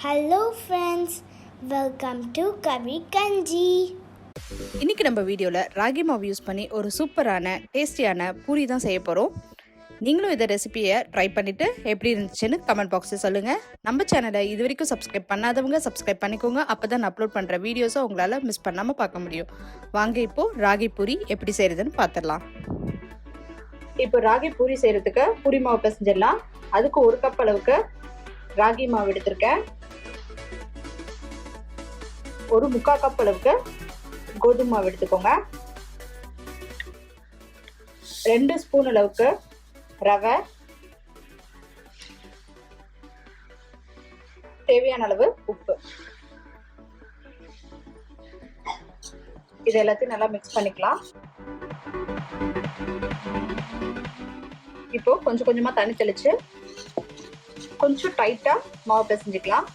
Hello friends, welcome to Kavi Kanji. இன்னைக்கு நம்ம வீடியோவில் ராகி மாவு யூஸ் பண்ணி ஒரு சூப்பரான டேஸ்டியான பூரி தான் செய்ய போகிறோம். நீங்களும் இந்த ரெசிபியை ட்ரை பண்ணிவிட்டு எப்படி இருந்துச்சுன்னு கமெண்ட் பாக்ஸில் சொல்லுங்கள். நம்ம சேனலை இது வரைக்கும் சப்ஸ்கிரைப் பண்ணாதவங்க சப்ஸ்கிரைப் பண்ணிக்கோங்க. அப்போ தான் அப்லோட் பண்ணுற வீடியோஸை உங்களால் மிஸ் பண்ணாமல் பார்க்க முடியும். வாங்க இப்போது ராகி பூரி எப்படி செய்கிறதுன்னு பார்த்துடலாம். இப்போ ராகி பூரி செய்கிறதுக்கு பூரி மாவு பிசைஞ்சிடலாம். அதுக்கு 1 கப் அளவுக்கு ராகி மாவு எடுத்திருக்கேன். ஒரு 3/4 கப் அளவுக்கு கோதுமை மாவு எடுத்துக்கோங்க. 2 ஸ்பூன் அளவுக்கு ரவை, தேவையான அளவு உப்பு, இது எல்லாத்தையும் நல்லா மிக்ஸ் பண்ணிக்கலாம். இப்போ கொஞ்சம் கொஞ்சமா தண்ணி தெளிச்சு கொஞ்சம் டைட்டா மாவு பிசைஞ்சுக்கலாம்.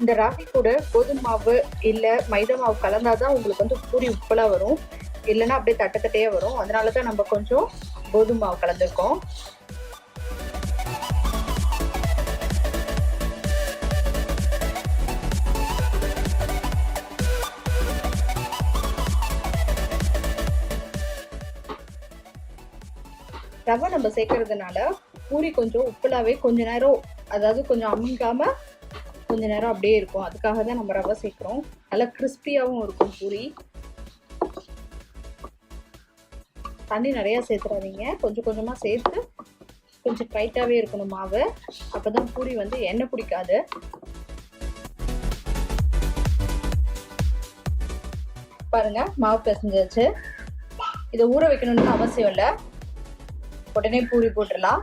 இந்த ராகி கூட கோதுமை மாவு இல்ல மைதா மாவு கலந்தாதான் உங்களுக்கு பூரி உப்பலா வரும், இல்லைன்னா அப்படியே தட்டத்தட்டையே வரும். அதனாலதான் நம்ம கொஞ்சம் கோதுமை மாவு கலந்துருக்கோம். ரவை நம்ம சேர்க்கறதுனால பூரி கொஞ்சம் உப்புலாவே கொஞ்ச நேரம், அதாவது கொஞ்சம் அமுங்காம கொஞ்ச நேரம் அப்படியே இருக்கும். அதுக்காக தான் நம்ம ரவை சேர்க்கிறோம். நல்லா கிறிஸ்பியாவும் இருக்கும் பூரி. தண்ணி நிறைய சேர்த்துறாதீங்க, கொஞ்சம் கொஞ்சமா சேர்த்து கொஞ்சம் டைட்டாவே இருக்கணும் மாவு. அப்பதான் பூரி எண்ணெய் பிடிக்காது. பாருங்க, மாவு பிசைஞ்சாச்சு. இதை ஊற வைக்கணும்னு அவசியம் இல்லை, உடனே பூரி போட்டுடலாம்.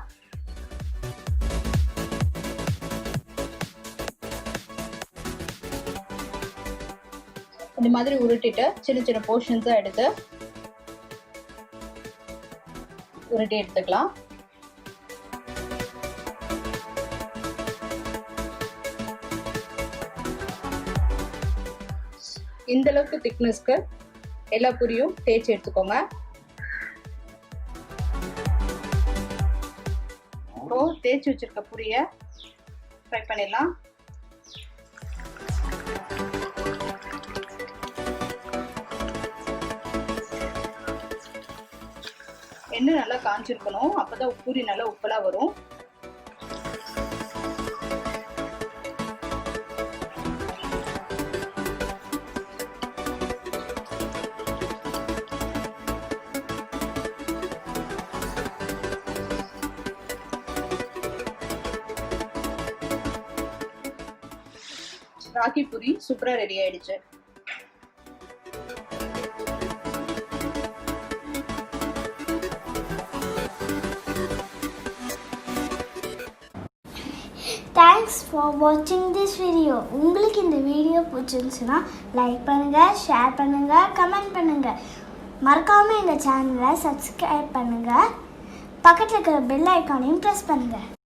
இந்த மாதிரி உருட்டிட்டு சின்ன சின்ன போர்ஷன்ஸா எடுத்து உருட்டி எடுத்துக்கலாம். இந்த அளவுக்கு திக்னஸ்க்கு எல்லா பூரியும் தேய்ச்சி எடுத்துக்கோங்க. இப்போ தேய்ச்சி வச்சிருக்க பூரிய ஃப்ரை பண்ணிடலாம். எண்ணெய் நல்லா காஞ்சிருக்கணும், அப்பதான் பூரி நல்லா உப்பலா வரும். ராகி பூரி சூப்பரா ரெடி ஆயிடுச்சு. Thanks for watching this video. உங்களுக்கு இந்த வீடியோ பிடிச்சிருந்துச்சுன்னா லைக் பண்ணுங்க, ஷேர் பண்ணுங்க, கமெண்ட் பண்ணுங்க. மறக்காம இந்த சேனலை சப்ஸ்கிரைப் பண்ணுங்க. பக்கத்தில் இருக்கிற பெல் ஐக்கானையும் ப்ரெஸ் பண்ணுங்க.